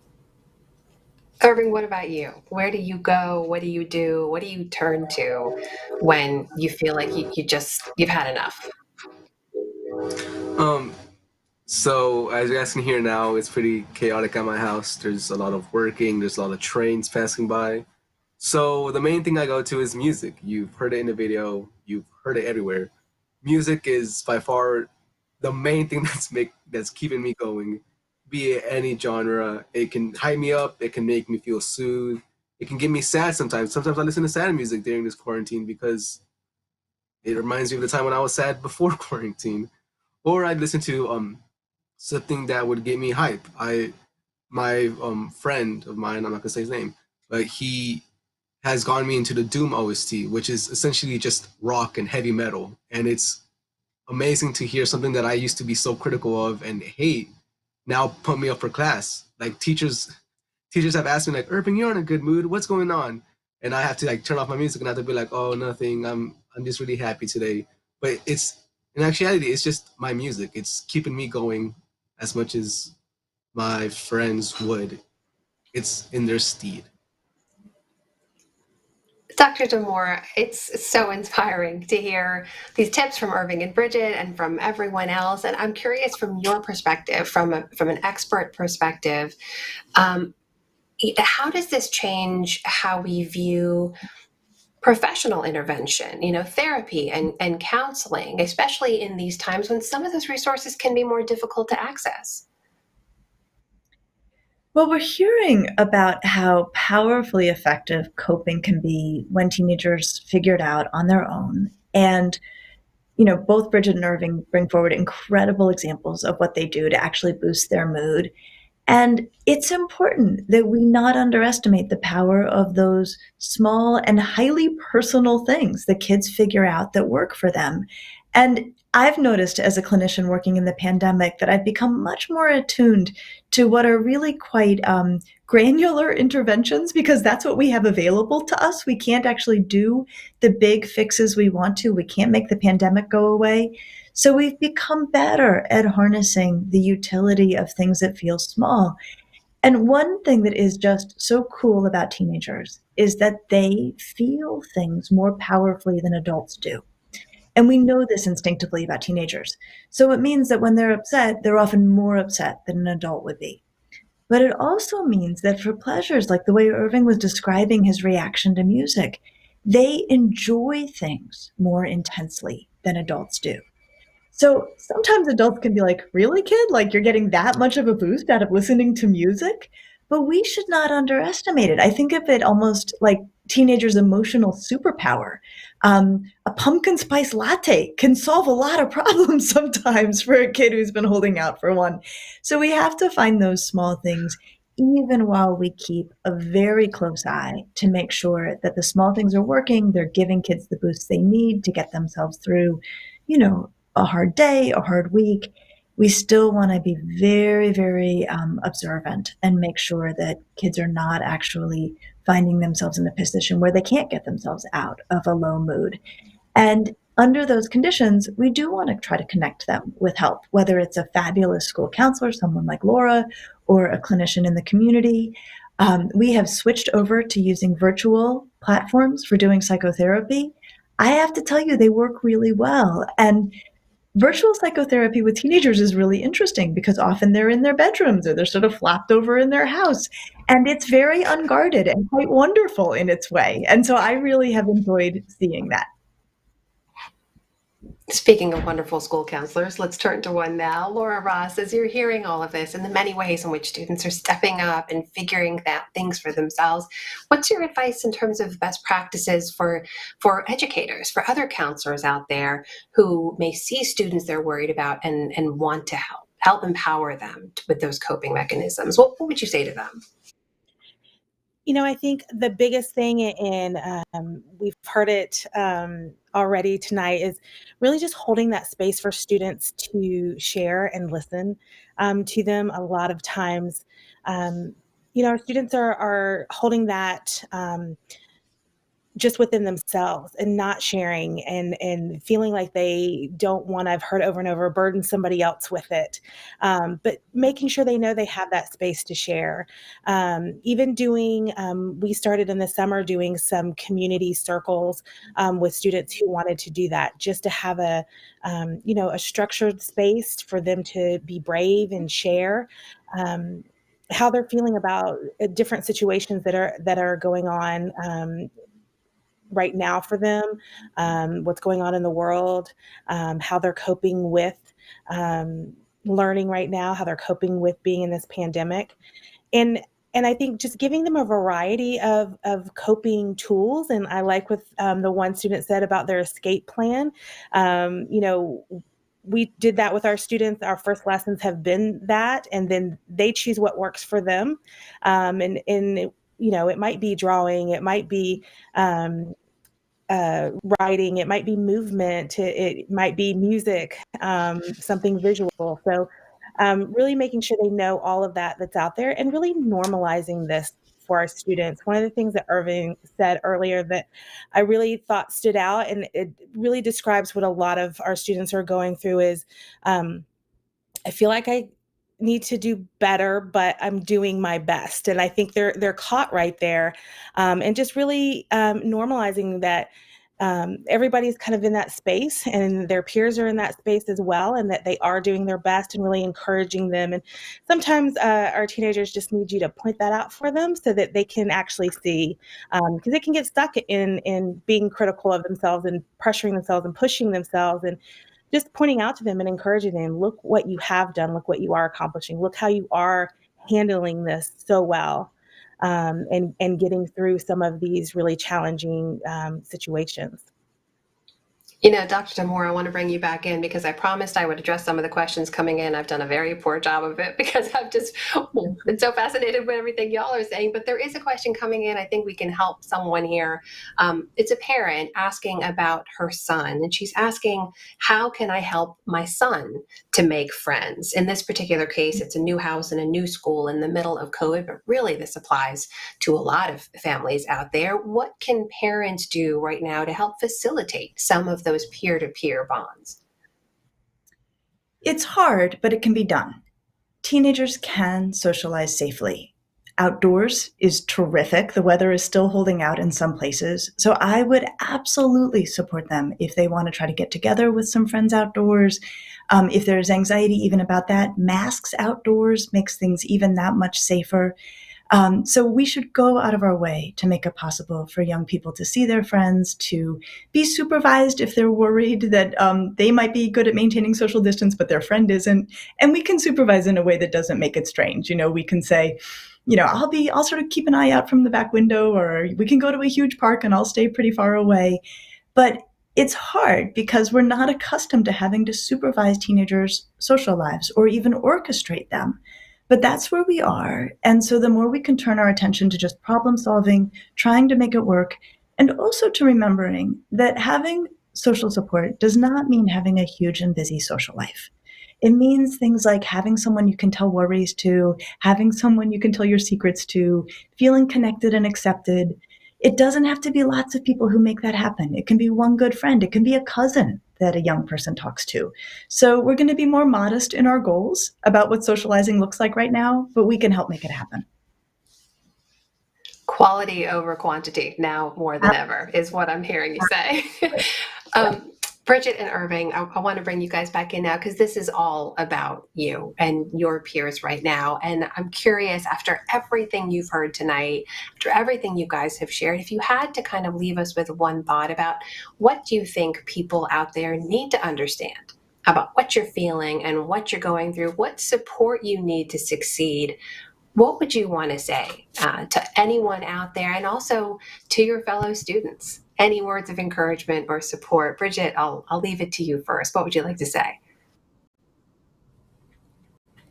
Irving, what about you? Where do you go? What do you do? What do you turn to when you feel like you've had enough? Um, so as you guys can hear now, it's pretty chaotic at my house. There's a lot of working. There's a lot of trains passing by. So the main thing I go to is music. You've heard it in the video. You've heard it everywhere. Music is by far the main thing that's keeping me going. Be it any genre, it can hype me up. It can make me feel soothed. It can get me sad sometimes. Sometimes I listen to sad music during this quarantine because it reminds me of the time when I was sad before quarantine. Or I'd listen to something that would get me hype. My friend of mine, I'm not gonna say his name, but he has gotten me into the Doom OST, which is essentially just rock and heavy metal, and it's amazing to hear something that I used to be so critical of and hate now put me up for class. Like teachers have asked me like, Irving, you're in a good mood. What's going on? And I have to like turn off my music and I have to be like, oh, nothing. I'm just really happy today. But it's in actuality, it's just my music. It's keeping me going as much as my friends would. It's in their steed. Dr. Damour, it's so inspiring to hear these tips from Irving and Bridget and from everyone else. And I'm curious, from your perspective, from an expert perspective, how does this change how we view professional intervention, therapy and counseling, especially in these times when some of those resources can be more difficult to access? Well, we're hearing about how powerfully effective coping can be when teenagers figure it out on their own. And, both Bridget and Irving bring forward incredible examples of what they do to actually boost their mood. And it's important that we not underestimate the power of those small and highly personal things that kids figure out that work for them. And I've noticed as a clinician working in the pandemic that I've become much more attuned to what are really quite granular interventions, because that's what we have available to us. We can't actually do the big fixes we want to. We can't make the pandemic go away. So we've become better at harnessing the utility of things that feel small. And one thing that is just so cool about teenagers is that they feel things more powerfully than adults do. And we know this instinctively about teenagers. So it means that when they're upset, they're often more upset than an adult would be. But it also means that for pleasures, like the way Irving was describing his reaction to music, they enjoy things more intensely than adults do. So sometimes adults can be like, really, kid? Like you're getting that much of a boost out of listening to music? But we should not underestimate it. I think of it almost like teenagers' emotional superpower. A pumpkin spice latte can solve a lot of problems sometimes for a kid who's been holding out for one. So we have to find those small things, even while we keep a very close eye to make sure that the small things are working. They're giving kids the boosts they need to get themselves through, a hard day, a hard week. We still want to be very, very observant and make sure that kids are not actually finding themselves in a position where they can't get themselves out of a low mood. And under those conditions, we do want to try to connect them with help, whether it's a fabulous school counselor, someone like Laura, or a clinician in the community. We have switched over to using virtual platforms for doing psychotherapy. I have to tell you, they work really well. And virtual psychotherapy with teenagers is really interesting because often they're in their bedrooms or they're sort of flopped over in their house. And it's very unguarded and quite wonderful in its way. And so I really have enjoyed seeing that. Speaking of wonderful school counselors, let's turn to one now. Laura Ross, as you're hearing all of this and the many ways in which students are stepping up and figuring out things for themselves, what's your advice in terms of best practices for educators, for other counselors out there who may see students they're worried about and want to help empower them with those coping mechanisms? What would you say to them? I think the biggest thing, and we've heard it already tonight, is really just holding that space for students to share and listen to them. A lot of times, our students are holding that just within themselves and not sharing and feeling like they don't want to, I've heard over and over, burden somebody else with it. But making sure they know they have that space to share. Even doing, we started in the summer doing some community circles with students who wanted to do that, just to have a structured space for them to be brave and share. How they're feeling about different situations that are going on right now for them, what's going on in the world, how they're coping with learning right now, how they're coping with being in this pandemic. And I think just giving them a variety of coping tools. And I like what the one student said about their escape plan. We did that with our students. Our first lessons have been that, and then they choose what works for them. And it might be drawing, it might be writing, it might be movement, it might be music, something visual. So really making sure they know all of that's out there and really normalizing this for our students. One of the things that Irving said earlier that I really thought stood out, and it really describes what a lot of our students are going through, is I feel like I need to do better, but I'm doing my best. And I think they're caught right there. And just really normalizing that everybody's kind of in that space and their peers are in that space as well, and that they are doing their best, and really encouraging them. And sometimes our teenagers just need you to point that out for them so that they can actually see, because they can get stuck in being critical of themselves and pressuring themselves and pushing themselves, and just pointing out to them and encouraging them, look what you have done, look what you are accomplishing, look how you are handling this so well, and getting through some of these really challenging situations. You know, Dr. Damour, I want to bring you back in because I promised I would address some of the questions coming in. I've done a very poor job of it because I've just been so fascinated with everything y'all are saying. But there is a question coming in. I think we can help someone here. It's a parent asking about her son, and she's asking, how can I help my son to make friends? In this particular case, it's a new house and a new school in the middle of COVID, but really this applies to a lot of families out there. What can parents do right now to help facilitate some of those peer-to-peer bonds? It's hard, but it can be done. Teenagers can socialize safely. Outdoors is terrific. The weather is still holding out in some places. So I would absolutely support them if they want to try to get together with some friends outdoors. If there's anxiety even about that, masks outdoors makes things even that much safer. So we should go out of our way to make it possible for young people to see their friends, to be supervised if they're worried that they might be good at maintaining social distance, but their friend isn't. And we can supervise in a way that doesn't make it strange. We can say, I'll sort of keep an eye out from the back window, or we can go to a huge park and I'll stay pretty far away. But it's hard because we're not accustomed to having to supervise teenagers' social lives or even orchestrate them. But that's where we are. And so the more we can turn our attention to just problem solving, trying to make it work, and also to remembering that having social support does not mean having a huge and busy social life. It means things like having someone you can tell worries to, having someone you can tell your secrets to, feeling connected and accepted. It doesn't have to be lots of people who make that happen. It can be one good friend. It can be a cousin that a young person talks to. So we're going to be more modest in our goals about what socializing looks like right now, but we can help make it happen. Quality over quantity now more than ever is what I'm hearing you say. Bridget and Irving, I want to bring you guys back in now because this is all about you and your peers right now. And I'm curious, after everything you've heard tonight, after everything you guys have shared, if you had to kind of leave us with one thought about what do you think people out there need to understand about what you're feeling and what you're going through, what support you need to succeed, what would you want to say to anyone out there and also to your fellow students? Any words of encouragement or support? Bridget, I'll leave it to you first. What would you like to say?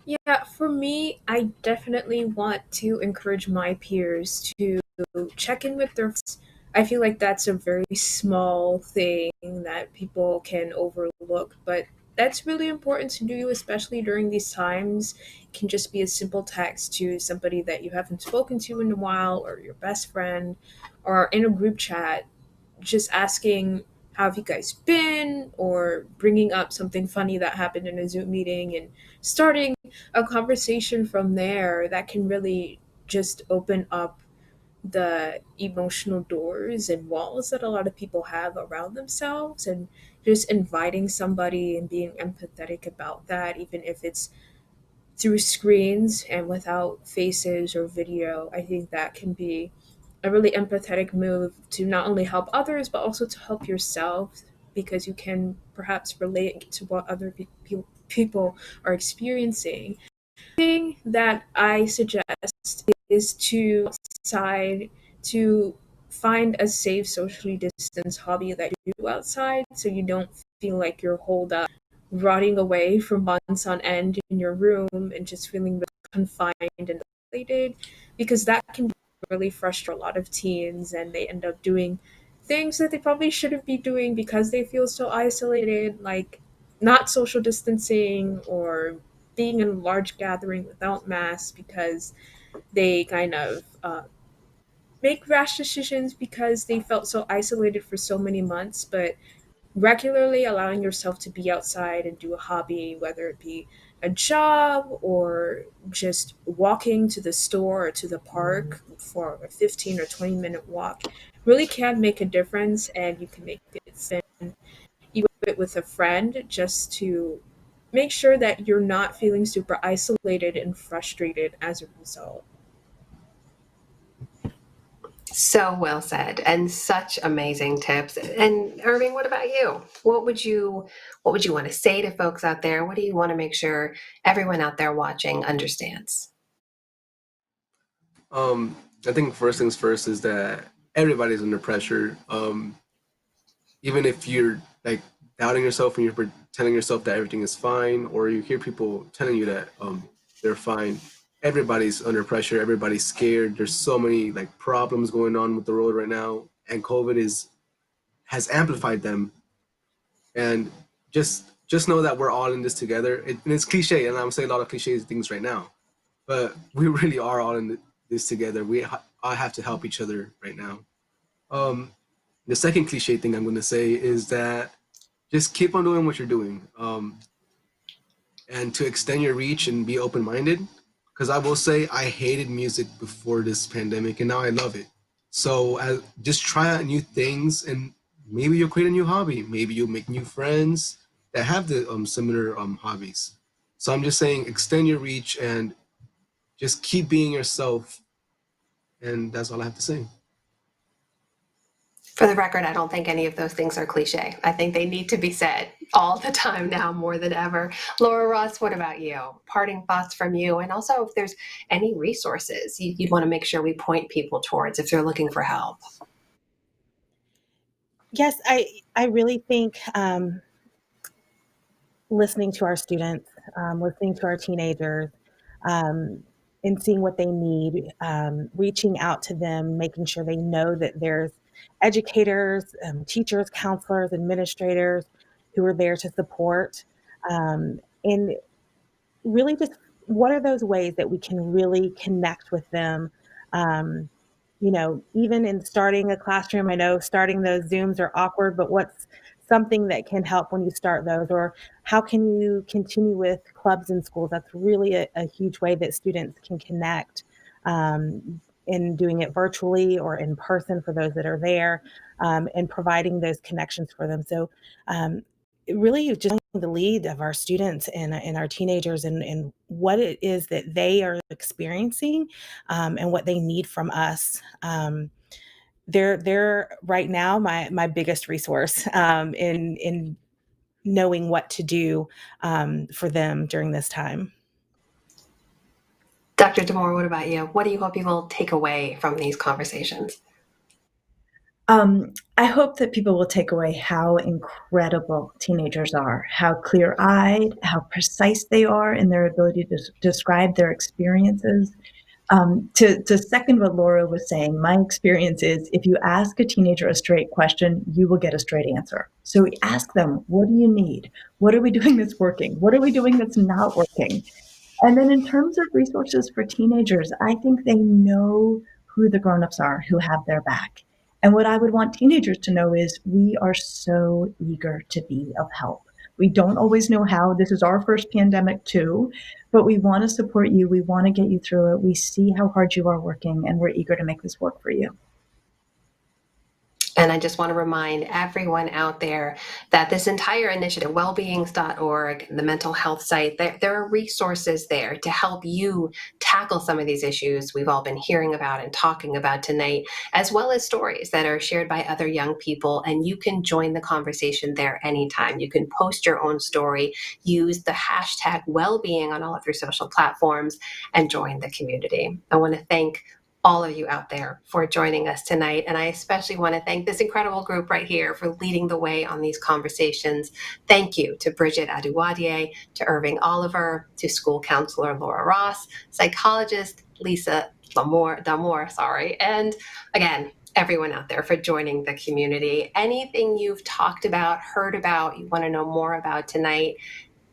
Yeah, for me, I definitely want to encourage my peers to check in with their friends. I feel like that's a very small thing that people can overlook, but that's really important to do, especially during these times. It can just be a simple text to somebody that you haven't spoken to in a while, or your best friend, or in a group chat, just asking, how have you guys been? Or bringing up something funny that happened in a Zoom meeting and starting a conversation from there that can really just open up the emotional doors and walls that a lot of people have around themselves, and just inviting somebody and being empathetic about that, even if it's through screens and without faces or video. I think that can be a really empathetic move to not only help others but also to help yourself, because you can perhaps relate to what other people are experiencing. The thing that I suggest is to decide to find a safe, socially distanced hobby that you do outside, so you don't feel like you're holed up, rotting away for months on end in your room and just feeling really confined and isolated, because that can really frustrate a lot of teens, and they end up doing things that they probably shouldn't be doing because they feel so isolated, like not social distancing or being in a large gathering without masks, because they kind of make rash decisions because they felt so isolated for so many months. But regularly allowing yourself to be outside and do a hobby, whether it be a job or just walking to the store or to the park for a 15 or 20-minute walk, really can make a difference. And you can make it spend even with a friend, just to make sure that you're not feeling super isolated and frustrated as a result. So well said, and such amazing tips. And Irving, what about you? What would you want to say to folks out there? What do you want to make sure everyone out there watching understands? I think first things first is that everybody's under pressure. even if you're like doubting yourself and you're telling yourself that everything is fine, or you hear people telling you that they're fine, everybody's under pressure, everybody's scared. There's so many like problems going on with the world right now, and COVID has amplified them. And just know that we're all in this together. And it's cliche, and I'm saying a lot of cliche things right now, but we really are all in this together. I have to help each other right now. Um, the second cliche thing I'm going to say is that just keep on doing what you're doing, and to extend your reach and be open-minded. Because I will say I hated music before this pandemic, and now I love it. So just try out new things, and maybe you'll create a new hobby. Maybe you'll make new friends that have the similar hobbies. So I'm just saying, extend your reach and just keep being yourself. And that's all I have to say. For the record, I don't think any of those things are cliche. I think they need to be said all the time now more than ever. Laura Ross, what about you? Parting thoughts from you, and also if there's any resources you'd want to make sure we point people towards if they're looking for help. Yes, I really think listening to our students, listening to our teenagers, and seeing what they need, reaching out to them, making sure they know that there's educators, teachers, counselors, administrators who are there to support, and really just what are those ways that we can really connect with them. Even in starting a classroom, I know starting those Zooms are awkward, but what's something that can help when you start those? Or how can you continue with clubs in schools? That's really a huge way that students can connect, in doing it virtually or in person for those that are there, and providing those connections for them. So really just the lead of our students and our teenagers and what it is that they are experiencing, and what they need from us. They're right now my biggest resource, in knowing what to do, for them during this time. Dr. Damour, what about you? What do you hope people take away from these conversations? I hope that people will take away how incredible teenagers are, how clear-eyed, how precise they are in their ability to describe their experiences. To second what Laura was saying, my experience is if you ask a teenager a straight question, you will get a straight answer. So we ask them, what do you need? What are we doing that's working? What are we doing that's not working? And then in terms of resources for teenagers, I think they know who the grown-ups are who have their back. And what I would want teenagers to know is we are so eager to be of help. We don't always know how. This is our first pandemic too, but we want to support you. We want to get you through it. We see how hard you are working, and we're eager to make this work for you. And I just want to remind everyone out there that this entire initiative, wellbeings.org, the mental health site, there are resources there to help you tackle some of these issues we've all been hearing about and talking about tonight, as well as stories that are shared by other young people. And you can join the conversation there anytime. You can post your own story, use the hashtag wellbeing on all of your social platforms, and join the community. I want to thank all of you out there for joining us tonight. And I especially want to thank this incredible group right here for leading the way on these conversations. Thank you to Bridget Aduwadier, to Irving Oliver, to school counselor Laura Ross, psychologist Lisa Damour, and again, everyone out there for joining the community. Anything you've talked about, heard about, you want to know more about tonight,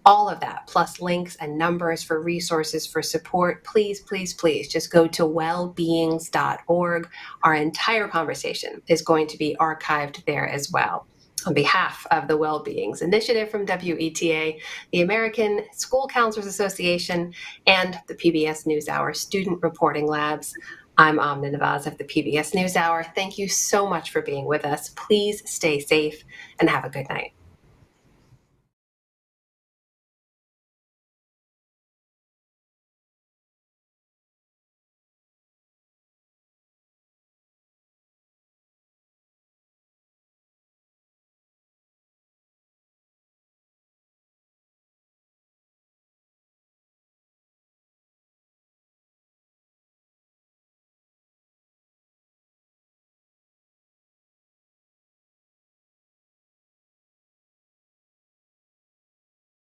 all of that, plus links and numbers for resources for support, please, please, please just go to wellbeings.org. Our entire conversation is going to be archived there as well. On behalf of the Wellbeings Initiative from WETA, the American School Counselors Association, and the PBS NewsHour Student Reporting Labs, I'm Amna Nawaz of the PBS NewsHour. Thank you so much for being with us. Please stay safe and have a good night.